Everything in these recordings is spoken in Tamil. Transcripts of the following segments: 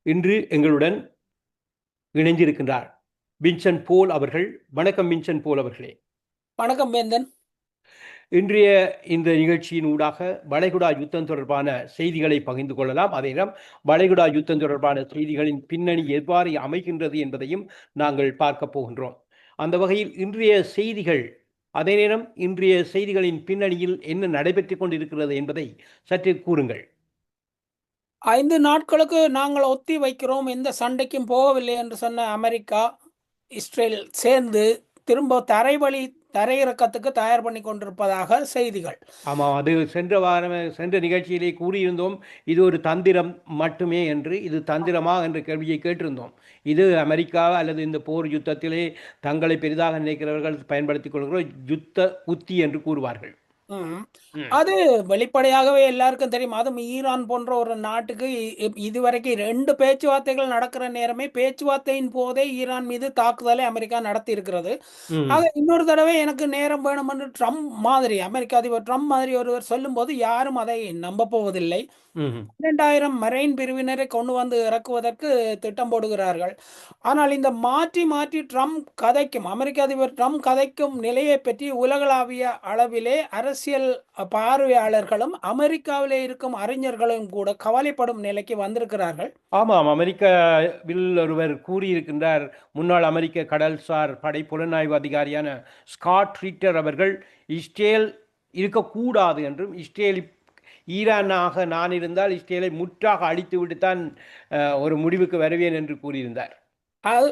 இன்று எங்களுடன் இணைந்திருக்கின்றார் வின்சென்ட் போல் அவர்கள். வணக்கம் வின்சென்ட் போல் அவர்களே. வணக்கம் வேந்தன். இன்றைய இந்த நிகழ்ச்சியின் ஊடாக வளைகுடா யுத்தம் தொடர்பான செய்திகளை பகிர்ந்து கொள்ளலாம். அதே நேரம் வளைகுடா யுத்தம் தொடர்பான செய்திகளின் பின்னணி எவ்வாறு அமைகின்றது என்பதையும் நாங்கள் பார்க்க போகின்றோம். அந்த வகையில் இன்றைய செய்திகள், அதே நேரம் இன்றைய செய்திகளின் பின்னணியில் என்ன நடைபெற்றுக் கொண்டிருக்கிறது என்பதை சற்று கூறுங்கள். 5 நாட்களுக்கு நாங்கள் ஒத்தி வைக்கிறோம், எந்த சண்டைக்கும் போகவில்லை என்று சொன்ன அமெரிக்கா, இஸ்ரேல் சேர்ந்து திரும்ப தரையிறக்கத்துக்கு தயார் பண்ணி கொண்டிருப்பதாக செய்திகள். ஆமாம், அது சென்ற நிகழ்ச்சியிலே கூறியிருந்தோம். இது ஒரு தந்திரம் மட்டுமே என்று. இது தந்திரமா என்ற கேள்வியை கேட்டிருந்தோம். இது அமெரிக்கா அல்லது இந்த போர் யுத்தத்திலே தங்களை பெரிதாக நினைக்கிறவர்கள் பயன்படுத்திக் கொள்கிற யுத்த உத்தி என்று கூறுவார்கள். ம். ம். அது வெளிப்படையாகவே எல்லாருக்கும் தெரியும். அதுவும் ஈரான் போன்ற ஒரு நாட்டுக்கு இதுவரைக்கும் 2 பேச்சுவார்த்தைகள் நடக்கிற நேரமே பேச்சுவார்த்தையின் போதே ஈரான் மீது தாக்குதலை அமெரிக்கா நடத்தி இருக்கிறது. ம். ஆக இன்னொரு தடவை எனக்கு நேரம் வேணும் என்று அமெரிக்க அதிபர் ட்ரம்ப் மாதிரி ஒருவர் சொல்லும்போது யாரும் அதை நம்ப போவதில்லை. ம். 12,000 மரைன் பிரிவினரை கொண்டு வந்து இறக்குவதற்கு திட்டம் போடுகிறார்கள். ஆனால் இந்த மாற்றி மாற்றி அமெரிக்க அதிபர் ட்ரம்ப் கதைக்கும் நிலையை பற்றி உலகளாவிய அளவிலே அரசியல் பார்வையாளர்களும் அமெரிக்காவிலே இருக்கும் அறிஞர்களும் கூட கவலைப்படும் நிலைக்கு வந்திருக்கிறார்கள். ஆமாம், அமெரிக்காவில் ஒருவர் கூறியிருக்கின்றார். முன்னாள் அமெரிக்க கடல்சார் படை புலனாய்வு அதிகாரியான ஸ்காட் ரிட்டர் அவர்கள் இஸ்ரேல் இருக்கக்கூடாது என்றும், ஈரானாக நான் இருந்தால் இஸ்ரேலை முற்றாக அழித்து விட்டுத்தான் ஒரு முடிவுக்கு வருவேன் என்று கூறியிருந்தார். அது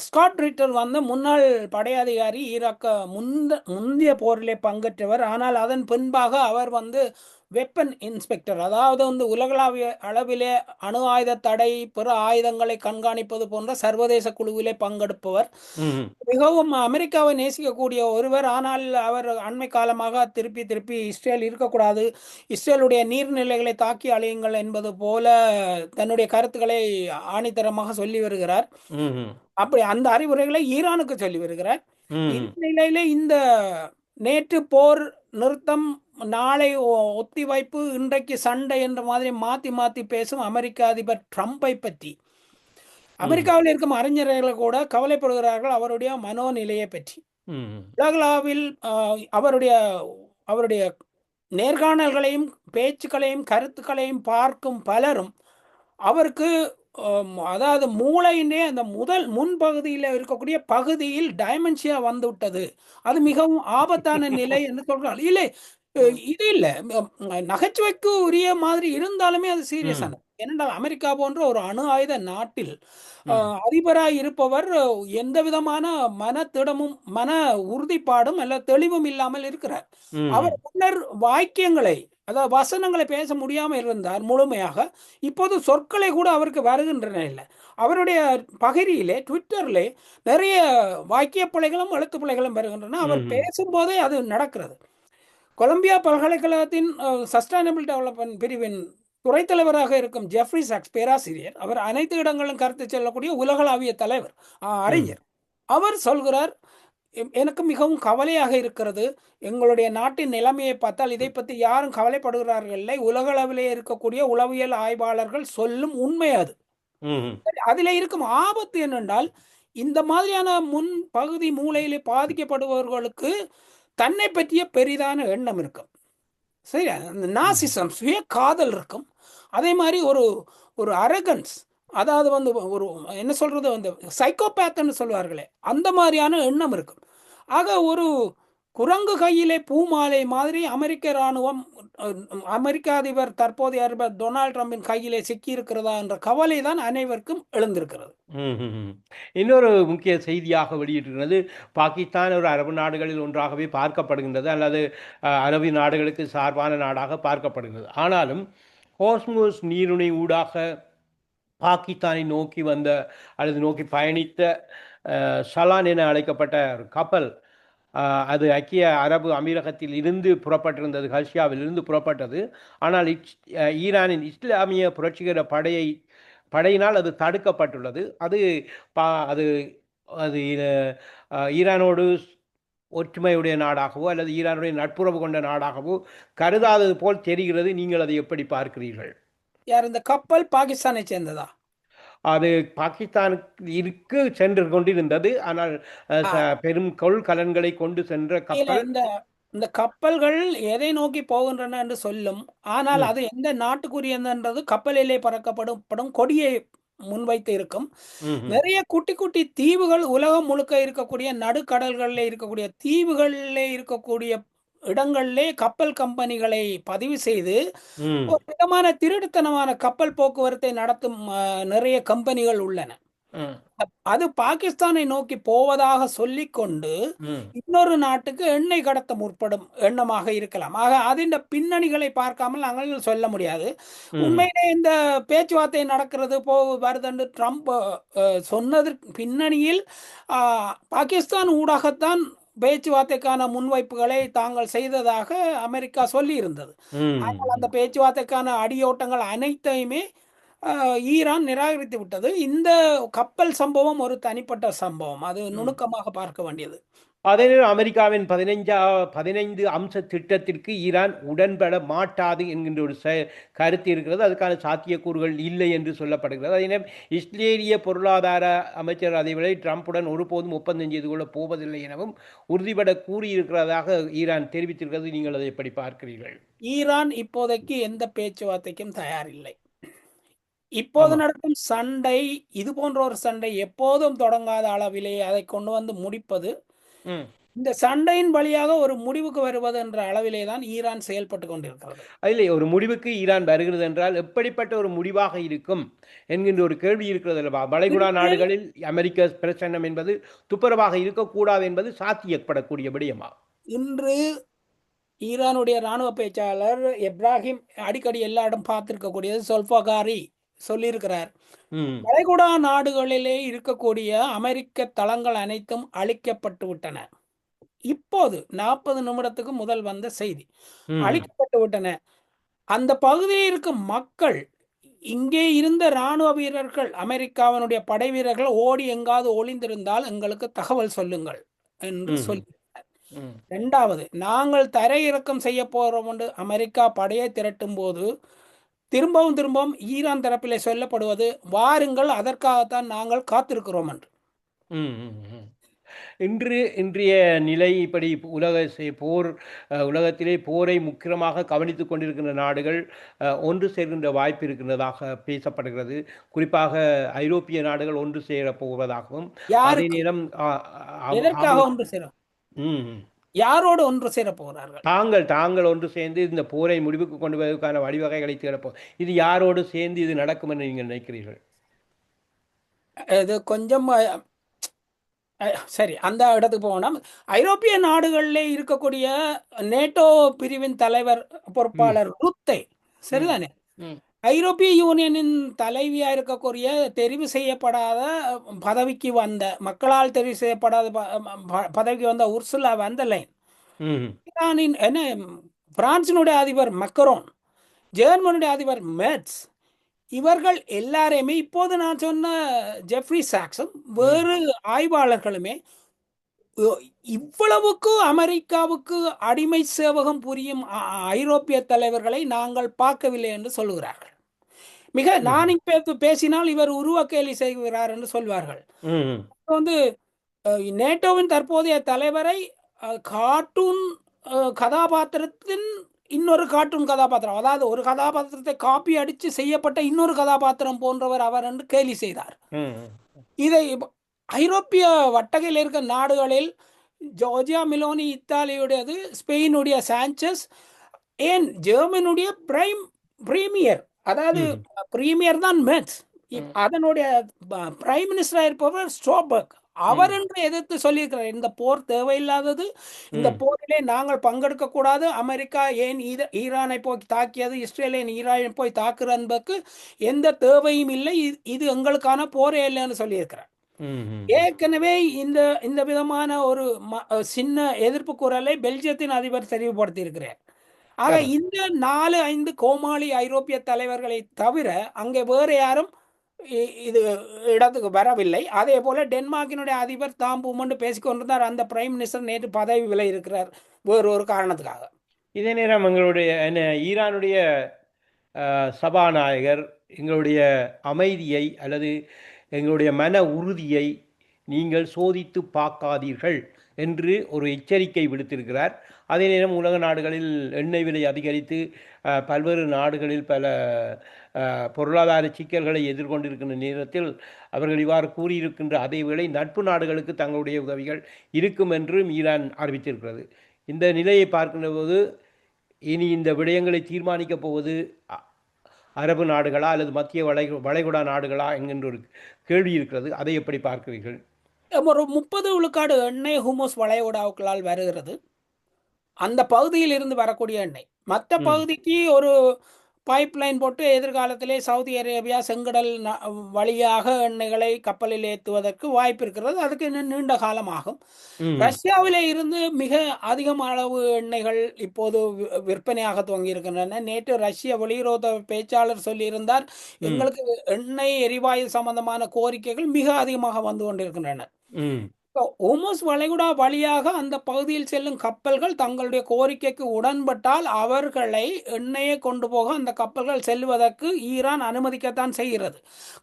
ஸ்காட் ரிட்டர் வந்து முன்னாள் படையதிகாரி, ஈராக்க முந்தைய போரிலே பங்கேற்றவர். ஆனால் அதன் பின்பாக அவர் வந்து வெப்பன் இன்ஸ்பெக்டர், அதாவது வந்து உலகளாவிய அளவிலே அணு ஆயுத தடை, பிற ஆயுதங்களை கண்காணிப்பது போன்ற சர்வதேச குழுவிலே பங்கெடுப்பவர். ம். மிகவும் அமெரிக்காவை நேசிக்கக்கூடிய ஒருவர். ஆனால் அவர் அண்மை காலமாக திருப்பி திருப்பி இஸ்ரேல் இருக்கக்கூடாது, இஸ்ரேலுடைய நீர்நிலைகளை தாக்கி அழியுங்கள் என்பது போல தன்னுடைய கருத்துக்களை ஆணித்தரமாக சொல்லி வருகிறார். ம். அப்படி அந்த அறிவுரைகளை ஈரானுக்கு சொல்லி வருகிறார். ம். இந்த நிலையில இந்த நேற்று போர் நிறுத்தம், நாளை ஒத்திவைப்பு, இன்றைக்கு சண்டை என்ற மாதிரி மாத்தி மாத்தி பேசும் அமெரிக்க அதிபர் ட்ரம்பை பற்றி ம். அமெரிக்காவில் இருக்கும் அறிஞர்கள் கூட கவலைப்படுகிறார்கள், அவருடைய மனோநிலையை பற்றி. ம். உலகளாவில் அவருடைய அவருடைய நேர்காணல்களையும் பேச்சுக்களையும் கருத்துக்களையும் பார்க்கும் பலரும் அவருக்கு அதாவது மூளையினே அந்த முதல் முன்பகுதியில் இருக்கக்கூடிய பகுதியில் டைமென்ஷியா வந்து விட்டது, அது மிகவும் ஆபத்தான நிலை என்று சொல்கிறார். இல்லை, இது இல்லை, நகைச்சுவைக்கு உரிய மாதிரி இருந்தாலுமே அது ம். சீரியஸான. ஏனென்றால் அமெரிக்கா போன்ற ஒரு அணு ஆயுத நாட்டில் ம். அதிபராய் இருப்பவர் எந்த விதமான மனத்திடமும் மன உறுதிப்பாடும் அல்ல தெளிவும் இல்லாமல் இருக்கிறார். அவர் ம். முன்னர் வாக்கியங்களை, அதாவது வசனங்களை பேச முடியாமல் இருந்தார் முழுமையாக. இப்போது சொற்களை கூட அவருக்கு வருகின்றன இல்லை. அவருடைய பகிரியிலே ட்விட்டரிலே நிறைய வாக்கிய பிழைகளும் எழுத்து பிழைகளும் வருகின்றன. அவர் ம். பேசும்போதே அது நடக்கிறது. கொலம்பியா பல்கலைக்கழகத்தின் சஸ்டைனபிள் டெவலப்மெண்ட் பிரிவின் துறைத் தலைவராக இருக்கும் ஜெஃப்ரி சாக்ஸ் பேராசிரியர், அவர் அனைத்து இடங்களிலும் கருத்து செல்லக்கூடிய உலகளாவிய தலைவர், ம். அறிஞர். அவர் சொல்கிறார், எனக்கு மிகவும் கவலையாக இருக்கிறது. எங்களுடைய நாட்டின் நிலைமையை பார்த்தால் இதை பற்றி யாரும் கவலைப்படுகிறார்கள் இல்லை. உலகளவிலே இருக்கக்கூடிய உளவியல் ஆய்வாளர்கள் சொல்லும் உண்மை அது. ம். அதில் இருக்கும் ஆபத்து என்னென்றால், இந்த மாதிரியான முன் பகுதி மூளையிலே பாதிக்கப்படுபவர்களுக்கு தன்னை பற்றிய பெரிதான எண்ணம் இருக்கும். சரி, அந்த ம். நாசிசம், சுய காதல் இருக்கும். அதே மாதிரி ஒரு ஒரு அரகன்ஸ், அதாவது வந்து ஒரு என்ன சொல்றது, வந்து சைக்கோபேத்னு சொல்வார்களே, அந்த மாதிரியான எண்ணம் இருக்கும். ஆக ஒரு குரங்கு கையிலே பூமாலை மாதிரி அமெரிக்க இராணுவம், அமெரிக்க அதிபர், தற்போதைய அதிபர் டொனால்ட் ட்ரம்பின் கையிலே சிக்கியிருக்கிறதா என்ற கவலை தான் அனைவருக்கும் எழுந்திருக்கிறது. ம்ஹ்ம். இன்னொரு முக்கிய செய்தியாக வெளியிட்டிருக்கிறது. பாகிஸ்தான் ஒரு அரபு நாடுகளில் ஒன்றாகவே பார்க்கப்படுகின்றது, அல்லது அரபு நாடுகளுக்கு சார்பான நாடாக பார்க்கப்படுகிறது. ஆனாலும் ஹோர்முஸ் நீரிணை ஊடாக பாகிஸ்தானை நோக்கி வந்த அல்லது நோக்கி பயணித்த சலான் என அழைக்கப்பட்ட ஒரு கப்பல், அது ஐக்கிய அரபு அமீரகத்தில் இருந்து புறப்பட்டிருந்தது, ஹர்ஷியாவில் இருந்து புறப்பட்டது. ஆனால் ஈரானின் இஸ்லாமிய புரட்சிகர படையினால் அது தடுக்கப்பட்டுள்ளது. அது பா அது அது ஈரானோடு ஒற்றுமையுடைய நாடாகவோ அல்லது ஈரானுடைய நட்புறவு கொண்ட நாடாகவோ கருதாதது போல் தெரிகிறது. நீங்கள் அதை எப்படி பார்க்கிறீர்கள்? யார் இந்த கப்பல்? பாகிஸ்தானை சேர்ந்ததா? அது பாகிஸ்தானுக்கு சென்று கொண்டிருந்தது. ஆனால் ஆ, பெரும் கொள்கலன்களை கொண்டு சென்ற இல்ல கப்பல். இந்த இந்த கப்பல்கள் எதை நோக்கி போகின்றன என்று சொல்லும். ஆனால் ம், அது எந்த நாட்டுக்குரியதுன்றது கப்பலிலே பறக்கப்படும் கொடியை முன்வைத்து இருக்கும். ம், ம், நிறைய குட்டி குட்டி தீவுகள் உலகம் முழுக்க இருக்கக்கூடிய நடுக்கடல்களில் இருக்கக்கூடிய தீவுகளிலே இருக்கக்கூடிய இடங்களிலே கப்பல் கம்பெனிகளை பதிவு செய்து ம், ஒரு விதமான திருட்டுத்தனமான கப்பல் போக்குவரத்தை நடத்தும் நிறைய கம்பெனிகள் உள்ளன. ம், அது பாகிஸ்தானை நோக்கி போவதாக சொல்லிக்கொண்டு ம், இன்னொரு நாட்டுக்கு எண்ணெய் கடத்த முற்படும் எண்ணமாக இருக்கலாம். ஆக அதின் பின்னணிகளை பார்க்காமல் நாங்கள் சொல்ல முடியாது. ம், உண்மையிலே இந்த பேச்சுவார்த்தை நடக்கிறது வருதுன்னு ட்ரம்ப் சொன்னதற்கு பின்னணியில் ஆ, பாகிஸ்தான் ஊடாகத்தான் பேச்சுவார்த்தைக்கான முன்வைப்புகளை தாங்கள் செய்ததாக அமெரிக்கா சொல்லி இருந்தது. ஆனால் அந்த ம். பேச்சுவார்த்தைக்கான அடியோட்டங்கள் அனைத்தையுமே ஈரான் நிராகரித்து விட்டது. இந்த கப்பல் சம்பவம் ஒரு தனிப்பட்ட சம்பவம். அது ம். நுணுக்கமாக பார்க்க வேண்டியது. அதே நேரம் அமெரிக்காவின் 15 அம்ச திட்டத்திற்கு ஈரான் உடன்பட மாட்டாது என்கின்ற ஒரு கருத்து இருக்கிறது. அதுக்கான சாத்தியக்கூறுகள் இல்லை என்று சொல்லப்படுகிறது. அதே நேரம் இஸ்ரேலிய பொருளாதார அமைச்சர் அதேவேளை ட்ரம்புடன் ஒருபோதும் ஒப்பந்தம் செய்து கொள்ளப் போவதில்லை எனவும் உறுதிபட கூறியிருக்கிறதாக ஈரான் தெரிவித்திருக்கிறது. நீங்கள் அதை எப்படி பார்க்கிறீர்கள்? ஈரான் இப்போதைக்கு எந்த பேச்சுவார்த்தைக்கும் தயாரில்லை. இப்போது ஆமா. நடக்கும் சண்டை இது போன்ற ஒரு சண்டை எப்போதும் தொடங்காத அளவிலே அதை கொண்டு வந்து முடிப்பது, ம். இந்த சண்டையின் வழியாக ஒரு முடிவுக்கு வருவது என்ற அளவிலே தான் ஈரான் செயல்பட்டு கொண்டிருக்கிறது. இல்லை, ஒரு முடிவுக்கு ஈரான் வருகிறது என்றால் எப்படிப்பட்ட ஒரு முடிவாக இருக்கும் என்கின்ற ஒரு கேள்வி இருக்கிறது அல்லவா? வளைகுடா இன்று நாடுகளில் அமெரிக்க பிரச்சனம் என்பது துப்புரவாக இருக்கக்கூடாது என்பது சாத்தியப்படக்கூடிய விடயமா? இன்று ஈரானுடைய ராணுவ பேச்சாளர் எப்ராஹிம் அடிக்கடி எல்லா இடம் பார்த்திருக்கக்கூடியது சொல்ஃபகாரி சொல்லியிருக்கிறார். ம், வளைகுடா நாடுகளிலே இருக்கக்கூடிய அமெரிக்க தளங்கள் அனைத்தும் அழிக்கப்பட்டு விட்டன. இப்போது 40 நிமிடத்துக்கு முதல் வந்த செய்தி. ம், அழிக்கப்பட்டு விட்டன. அந்த பகுதியில் இருக்கும் மக்கள் இங்கே இருந்த ராணுவ வீரர்கள் அமெரிக்காவினுடைய படை வீரர்கள் ஓடி எங்காவது ஒளிந்திருந்தால் எங்களுக்கு தகவல் சொல்லுங்கள் என்று ம், சொல்லி. ம், இரண்டாவது, நாங்கள் தரையிறக்கம் செய்ய போறோம் என்று அமெரிக்கா படையை திரட்டும் போது திரும்பவும் திரும்பவும் ஈரான் தரப்பிலே சொல்லப்படுவது வாருங்கள் அதற்காகத்தான் நாங்கள் காத்திருக்கிறோம் என்று. ம், ம், ம். இன்றைய நிலை இப்படி போர், உலகத்திலே போரை முக்கியமாக கவனித்துக் கொண்டிருக்கின்ற நாடுகள் ஒன்று சேர்கின்ற வாய்ப்பு இருக்கின்றதாக பேசப்படுகிறது. குறிப்பாக ஐரோப்பிய நாடுகள் ஒன்று சேரப் போவதாகவும், அதே யாருக்கு நேரம் எதற்காக ஒன்று சேரும்? ம். யாரோடு ஒன்று சேரப் போகிறார்கள்? தாங்கள் ஒன்று சேர்ந்து இந்த போரை முடிவுக்கு கொண்டு வருவதற்கான வழிவகைகளை தேடப்போம். இது யாரோடு சேர்ந்து இது நடக்கும் என்று நீங்கள் நினைக்கிறீர்கள்? இது கொஞ்சம் சரி அந்த இடத்துக்கு போனோம். ஐரோப்பிய நாடுகளிலே இருக்கக்கூடிய நேட்டோ பிரிவின் தலைவர் ம், பொறுப்பாளர் ருத்தை ம், சரிதானே? ம், ஐரோப்பிய யூனியனின் தலைவியா இருக்கக்கூடிய தெரிவு செய்யப்படாத பதவிக்கு வந்த மக்களால் தெரிவு செய்யப்படாத பதவிக்கு வந்த உர்சுலா வந்தலைன், ம், ஈரானின் என்ன பிரான்சினுடைய அதிபர் மக்கரோன், ஜெர்மனுடைய அதிபர் மெட்ஸ், இவர்கள் எல்லாரையுமே இப்போது நான் சொன்ன ஜெஃப்ரி சாக்ஸும் ம், வேறு ஆய்வாளர்களுமே இவ்வளவுக்கு அமெரிக்காவுக்கு அடிமை சேவகம் புரியும் ஐரோப்பிய தலைவர்களை நாங்கள் பார்க்கவில்லை என்று சொல்லுகிறார்கள். மிக ம், நான் இப்ப பேசினால் இவர் உருவ கேலி செய்கிறார் என்று சொல்வார்கள். ம், வந்து நேட்டோவின் தற்போதைய தலைவரை கார்ட்டூன் கதாபாத்திரத்தின் இன்னொரு கார்ட்டூன் கதாபாத்திரம், அதாவது ஒரு கதாபாத்திரத்தை காப்பி அடித்து செய்யப்பட்ட இன்னொரு கதாபாத்திரம் போன்றவர் அவர் என்று கேலி செய்தார். ம், இதை ஐரோப்பிய வட்டகையில் இருக்க நாடுகளில் ஜோர்ஜியா மிலோனி இத்தாலியுடையது, ஸ்பெயினுடைய சாnchez, ஏன் ஜெர்மனுடைய பிரீமியர், அதாவது ம், பிரீமியர் தான் மெட்ஸ், ம், அதனுடைய பிரைம் மினிஸ்டராக இருப்பவர் ஸ்ட்ரோபர்க், அவர் ம், என்று எதிர்த்து சொல்லியிருக்கிறார் இந்த போர் தேவையில்லாதது, இந்த ம், போரிலே நாங்கள் பங்கெடுக்க கூடாது, அமெரிக்கா ஏன் ஈரானை போய் தாக்கியது, இஸ்ரேல் ஏன் ஈரானை போய் தாக்குறது என்பதற்கு எந்த தேவையும் இல்லை, இது எங்களுக்கான போரே இல்லைன்னு சொல்லியிருக்கிறார். ம், ஏற்கனவே இந்த இந்த விதமான ஒரு சின்ன எதிர்ப்பு குரலை பெல்ஜியத்தின் அதிபர் தெரிவுபடுத்தி இருக்கிறார். ஆக ஆமா. இந்த 4-5 கோமாளி ஐரோப்பிய தலைவர்களை தவிர அங்கே வேறு யாரும் இது இடத்துக்கு வரவில்லை. அதே போல டென்மார்க்கினுடைய அதிபர் தாம் பூமண்டு பேசிக்கொண்டிருந்தார். அந்த பிரைம் மினிஸ்டர் நேற்று பதவி விலை இருக்கிறார் வேறு ஒரு காரணத்துக்காக. இதே நேரம் எங்களுடைய ஈரானுடைய சபாநாயகர் எங்களுடைய அமைதியை அல்லது எங்களுடைய மன உறுதியை நீங்கள் சோதித்து பார்க்காதீர்கள் என்று ஒரு எச்சரிக்கை விடுத்திருக்கிறார். அதே நேரம் உலக நாடுகளில் எண்ணெய் விலை அதிகரித்து பல்வேறு நாடுகளில் பல பொருளாதார சிக்கல்களை எதிர்கொண்டிருக்கின்ற நேரத்தில் அவர்கள் இவ்வாறு கூறியிருக்கின்ற அதே வேளை நட்பு நாடுகளுக்கு தங்களுடைய உதவிகள் இருக்கும் என்றும் ஈரான் அறிவித்திருக்கிறது. இந்த நிலையை பார்க்கின்ற போது இனி இந்த விடயங்களை தீர்மானிக்கப் போவது அரபு நாடுகளா அல்லது மத்திய வளைகுடா நாடுகளா என்கின்ற ஒரு கேள்வி இருக்கிறது. அதை எப்படி பார்க்கிறீர்கள்? ஒரு 30 விழுக்காடு எண்ணெய் ஹுமோஸ் வளைகுடாவுக்களால் வருகிறது. அந்த பகுதியில் இருந்து வரக்கூடிய எண்ணெய் மற்ற பகுதிக்கு ஒரு பைப்லைன் போட்டு எதிர்காலத்திலே சவுதி அரேபியா செங்கடல் வழியாக எண்ணெய்களை கப்பலில் ஏற்றுவதற்கு வாய்ப்பு இருக்கிறது. அதுக்கு இன்னும் நீண்ட காலமாகும். ரஷ்யாவிலே இருந்து மிக அதிகம் அளவு எண்ணெய்கள் இப்போது விற்பனையாக துவங்கி இருக்கின்றன. நேற்று ரஷ்ய வெளியுறவு பேச்சாளர் சொல்லியிருந்தார், எங்களுக்கு எண்ணெய் எரிவாயு சம்பந்தமான கோரிக்கைகள் மிக அதிகமாக வந்து கொண்டிருக்கின்றன. ஹோமஸ் வளைகுடா வழியாக அந்த பகுதியில் செல்லும் கப்பல்கள் தங்களுடைய கோரிக்கைக்கு உடன்பட்டால் அவர்களை எண்ணெயை கொண்டு போக அந்த கப்பல்கள் செல்வதற்கு ஈரான் அனுமதிக்கத்தான் செய்கிறது.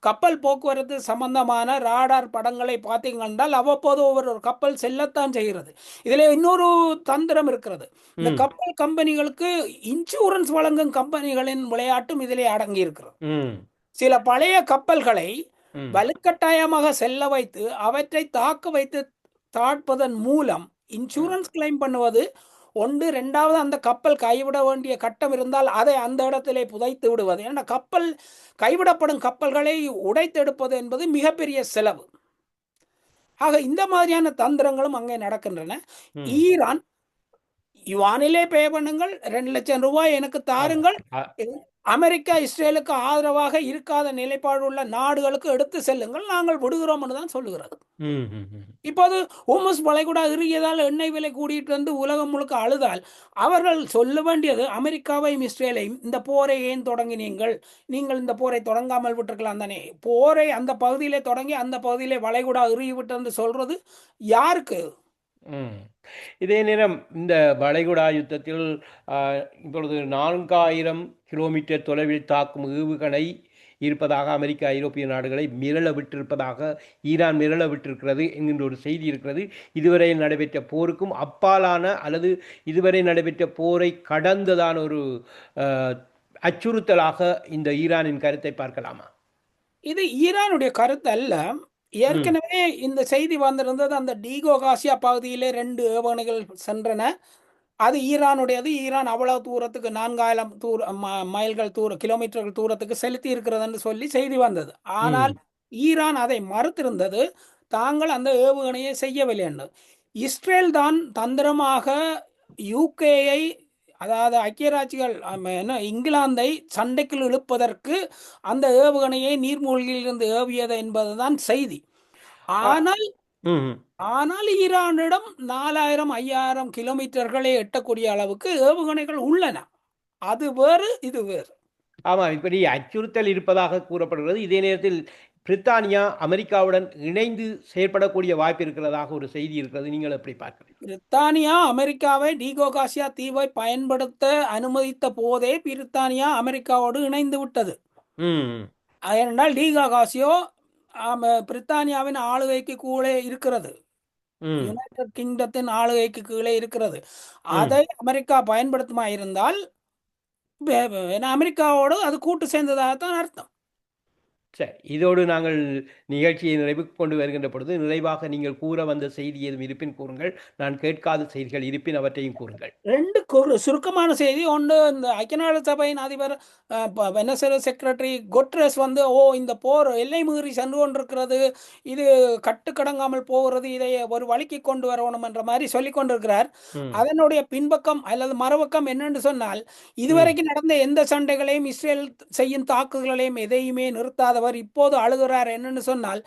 கப்பல் போக்குவரத்து சம்பந்தமான ராடார் படங்களை பார்த்தீங்கன்றால் அவ்வப்போது ஒவ்வொரு கப்பல் செல்லத்தான் செய்கிறது. இதில் இன்னொரு தந்திரம் இருக்கிறது. இந்த கப்பல் கம்பெனிகளுக்கு இன்சூரன்ஸ் வழங்கும் கம்பெனிகளின் விளையாட்டும் இதிலே அடங்கி இருக்கிறது. சில பழைய கப்பல்களை வலுக்கட்டாயமாக செல்ல வைத்து அவற்றை தாக்க வைத்து தாட்பதன் மூலம் இன்சூரன்ஸ் கிளைம் பண்ணுவது ஒன்று. ரெண்டாவது, அந்த கப்பல் கைவிட வேண்டிய கட்டம் இருந்தால் அதை அந்த இடத்திலே புதைத்து விடுவது. ஏன்னா கைவிடப்படும் கப்பல்களை உடைத்தெடுப்பது என்பது மிகப்பெரிய செலவு. ஆக இந்த மாதிரியான தந்திரங்களும் அங்கே நடக்கின்றன. ஈரான் யுவானிலே பே பண்ணுங்கள், 2 லட்சம் ரூபாய் எனக்கு தாருங்கள், அமெரிக்கா இஸ்ரேலுக்கு ஆதரவாக இருக்காத நிலைப்பாடு உள்ள நாடுகளுக்கு எடுத்து செல்லுங்கள், நாங்கள் விடுகிறோம் என்று தான் சொல்லுகிறது. இப்போது ஹோமஸ் வளைகுடா இறுகியதால் எண்ணெய் விலை கூடிட்டு வந்து உலகம் முழுக்க அழுதால் அவர்கள் சொல்ல வேண்டியது அமெரிக்காவையும் இஸ்ரேலையும், இந்த போரை ஏன் தொடங்கினீங்கள், நீங்கள் இந்த போரை தொடங்காமல் விட்டுருக்கலாம் தானே. போரை அந்த பகுதியிலே தொடங்கி அந்த பகுதியிலே வளைகுடா இறுகி விட்டு சொல்றது யாருக்கு? இதே நேரம் இந்த வளைகுடா யுத்தத்தில் இப்பொழுது 4000 கிலோமீட்டர் தொலைவில் தாக்கும் ஏவுகணை இருப்பதாக அமெரிக்க ஐரோப்பிய நாடுகளை மிரள விட்டிருப்பதாக ஈரான் மிரள விட்டிருக்கிறது என்கின்ற ஒரு செய்தி இருக்கிறது. இதுவரை நடைபெற்ற போருக்கும் அப்பாலான அல்லது இதுவரை நடைபெற்ற போரை கடந்ததான ஒரு அச்சுறுத்தலாக இந்த ஈரானின் கருத்தை பார்க்கலாமா? இது ஈரானுடைய கருத்து அல்ல. ஏற்கனவே இந்த செய்தி வந்திருந்தது. அந்த டீகோகாசியா பகுதியிலே 2 ஏவுகணைகள் சென்றன. அது ஈரானுடையது. ஈரான் அவ்வளவு தூரத்துக்கு 4000 மைல்கள் கிலோமீட்டர்கள் தூரத்துக்கு செலுத்தி இருக்கிறதுன்னு சொல்லி செய்தி வந்தது. ஆனால் ஈரான் அதை மறுத்திருந்தது. தாங்கள் அந்த ஏவுகணையை செய்யவில்லை என்று. இஸ்ரேல் தான் தந்திரமாக யூகேயை, அதாவது ஐக்கிய ராஜ்யங்கள் இங்கிலாந்தை சண்டைக்குள் இழுப்பதற்கு அந்த ஏவுகணையை நீர்மூழ்கியிலிருந்து ஏவியது என்பதுதான் செய்தி. ஆனால் ஈரானிடம் 4000-5000 கிலோமீட்டர்களை எட்டக்கூடிய அளவுக்கு ஏவுகணைகள் உள்ளன. அது வேறு, இது வேறு. ஆமாம், இப்படி அச்சுறுத்தல் இருப்பதாக கூறப்படுகிறது. இதே நேரத்தில் பிரித்தானியா அமெரிக்காவுடன் இணைந்து செயற்படக்கூடிய வாய்ப்பு இருக்கிறதாக ஒரு செய்தி இருக்கிறது. நீங்கள் எப்படி பார்க்கிறீர்கள்? பிரித்தானியா அமெரிக்காவை டீகோகாசியா தீவை பயன்படுத்த அனுமதித்த போதே பிரித்தானியா அமெரிக்காவோடு இணைந்து விட்டது. ஏனென்றால் டீகோகாசியோ பிரித்தானியாவின் ஆளுகைக்கு கீழே இருக்கிறது. யுனைடெட் கிங்டத்தின் ஆளுகைக்கு கீழே இருக்கிறது. அதை அமெரிக்கா பயன்படுத்துமா இருந்தால் அமெரிக்காவோடு அது கூட்டு சேர்ந்ததாகத்தான் அர்த்தம். சரி, இதோடு நாங்கள் நிகழ்ச்சியை நிறைவுக்கு கொண்டு வருகின்ற பொழுது நிறைவாக நீங்கள் கூற வந்த செய்தி எதுவும் இருப்பின் கூறுங்கள். நான் கேட்காத செய்திகள் இருப்பின் அவற்றையும் கூறுங்கள். 2 சுருக்கமான செய்தி. ஒன்று, இந்த ஐக்கிய நாடு சபையின் அதிபர் வெனசுவேலா செக்ரட்டரி கொட்ரஸ் இந்த போர் எல்லை மீறி சென்று கொண்டிருக்கிறது, இது கட்டுக்கடங்காமல் போகிறது, இதை ஒரு வழிக்கு கொண்டு வரணும் என்ற மாதிரி சொல்லிக் கொண்டிருக்கிறார். அதனுடைய பின்பக்கம் அல்லது மறுபக்கம் என்னென்று சொன்னால், இதுவரைக்கும் நடந்த எந்த சண்டைகளையும் இஸ்ரேல் செய்யும் தாக்குதல்களையும் எதையுமே நிறுத்தாதவர் இப்போது அழுகிறார். என்னன்னு சொன்னால்,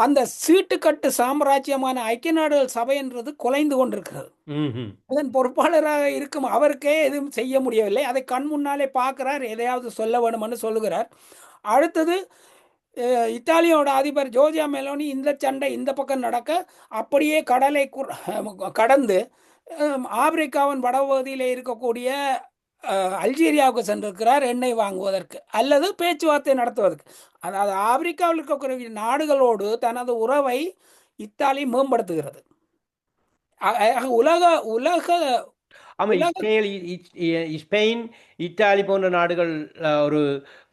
அந்த சீட்டுக்கட்டு சாம்ராஜ்யமான ஐக்கிய நாடுகள் சபை என்றது குலைந்து கொண்டிருக்கிறது. அதன் பொறுப்பாளராக இருக்கும் அவருக்கே எதுவும் செய்ய முடியவில்லை. அதை கண் முன்னாலே பார்க்கிறார், எதையாவது சொல்ல வேணும்னு சொல்லுகிறார். அடுத்தது, இத்தாலியோட அதிபர் ஜோர்ஜியா மெலோனி இந்த சண்டை இந்த பக்கம் நடக்க அப்படியே கடலை கடந்து ஆப்பிரிக்காவின் வடபகுதியில் இருக்கக்கூடிய அல்ஜீரியாவுக்கு சென்றிருக்கிறார் எண்ணெய் வாங்குவதற்கு அல்லது பேச்சுவார்த்தை நடத்துவதற்கு. அதாவது ஆப்பிரிக்காவில் இருக்கக்கூடிய நாடுகளோடு தனது உறவை இத்தாலி மேம்படுத்துகிறது. உலக உலக ஆமாம், உலக இஸ்ரேல், ஸ்பெயின், இத்தாலி போன்ற நாடுகள் ஒரு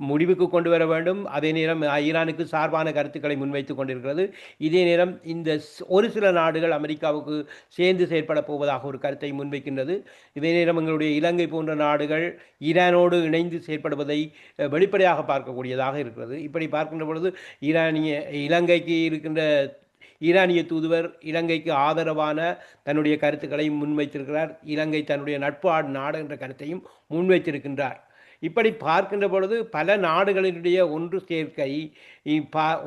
முடிவுக்கு கொண்டு வர வேண்டும். அதே நேரம் ஈரானுக்கு சார்பான கருத்துக்களை முன்வைத்து கொண்டிருக்கிறது. இதே நேரம் இந்த ஒரு சில நாடுகள் அமெரிக்காவுக்கு சேர்ந்து செயற்பட போவதாக ஒரு கருத்தை முன்வைக்கின்றது. இதே நேரம் எங்களுடைய இலங்கை போன்ற நாடுகள் ஈரானோடு இணைந்து செயற்படுவதை வெளிப்படையாக பார்க்கக்கூடியதாக இருக்கிறது. இப்படி பார்க்கின்ற பொழுது இலங்கைக்கு இருக்கின்ற ஈரானிய தூதுவர் இலங்கைக்கு ஆதரவான தன்னுடைய கருத்துக்களை முன்வைத்திருக்கிறார். இலங்கை தன்னுடைய நட்பு நாடு என்ற கருத்தையும் முன்வைத்திருக்கின்றார். இப்படி பார்க்கின்ற பொழுது பல நாடுகளினுடைய ஒன்று சேர்க்கை,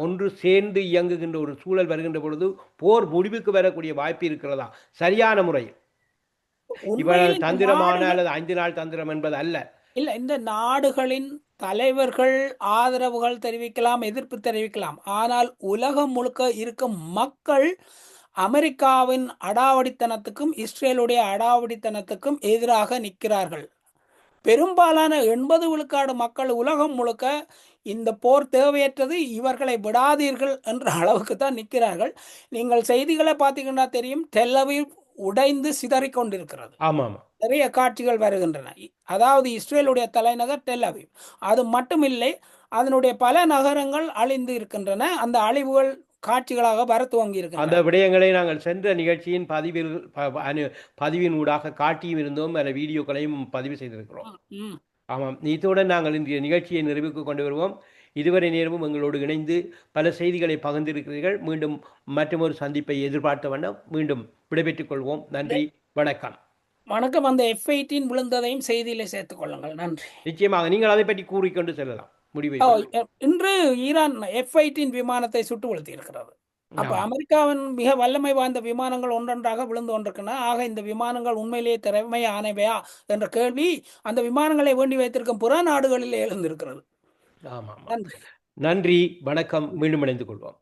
ஒன்று சேர்ந்து இயங்குகின்ற ஒரு சூழல் வருகின்ற பொழுது போர் முடிவுக்கு வரக்கூடிய வாய்ப்பு இருக்கிறதா? சரியான முறையில் இவ்வளவு தந்திரமான அல்லது 5 நாள் தந்திரம் என்பது அல்ல. இல்லை, இந்த நாடுகளின் தலைவர்கள் ஆதரவுகள் தெரிவிக்கலாம், எதிர்ப்பு தெரிவிக்கலாம். ஆனால் உலகம் முழுக்க இருக்கும் மக்கள் அமெரிக்காவின் அடாவடித்தனத்துக்கும் இஸ்ரேலுடைய அடாவடித்தனத்துக்கும் எதிராக நிற்கிறார்கள். பெரும்பாலான 80 விழுக்காடு மக்கள் உலகம் முழுக்க இந்த போர் தேவையற்றது, இவர்களை விடாதீர்கள் என்ற அளவுக்கு தான் நிற்கிறார்கள். நீங்கள் செய்திகளை பார்த்தீங்கன்னா தெரியும், டெல் அவீவ் உடைந்து சிதறிக் கொண்டிருக்கிறது. ஆமாம், நிறைய காட்சிகள் வருகின்றன. அதாவது இஸ்ரேலுடைய தலைநகர் டெல் அவீவ். அது மட்டுமில்லை, அதனுடைய பல நகரங்கள் அழிந்து இருக்கின்றன. அந்த அழிவுகள் காட்சிகளாக வர துவங்கி இருக்கின்றன. அந்த விடயங்களை நாங்கள் சென்ற நிகழ்ச்சியின் பதிவின் ஊடாக காட்டியும் இருந்தோம். அந்த வீடியோக்களையும் பதிவு செய்திருக்கிறோம். ஆமாம், இத்துடன் நாங்கள் இன்றைய நிகழ்ச்சியை நிறைவுக்கு கொண்டு வருவோம். இதுவரை நேரமும் எங்களோடு இணைந்து பல செய்திகளை பகிர்ந்திருக்கிறீர்கள். மீண்டும் மற்றொரு சந்திப்பை எதிர்பார்த்த வண்ணம் மீண்டும் விடைபெற்றுக் கொள்வோம். நன்றி, வணக்கம். வணக்கம். அந்த F-18 விழுந்ததையும் செய்தியில சேர்த்துக் கொள்ளுங்கள். நன்றி. நிச்சயமாக நீங்கள் அதை பற்றி கூறிக்கொண்டு செல்லலாம். முடிவை இன்று ஈரான் F-18 விமானத்தை சுட்டு வீழ்த்தி இருக்கிறது. அப்ப அமெரிக்காவின் மிக வல்லமை வாய்ந்த விமானங்கள் ஒன்றொன்றாக விழுந்து கொண்டிருக்கின்றன. ஆக இந்த விமானங்கள் உண்மையிலேயே திறமையானவையா என்ற கேள்வி அந்த விமானங்களை வேண்டி வைத்திருக்கும் புற நாடுகளில் எழுந்திருக்கிறது. ஆமாம், நன்றி, வணக்கம். மீண்டும் இணைந்து கொள்வோம்.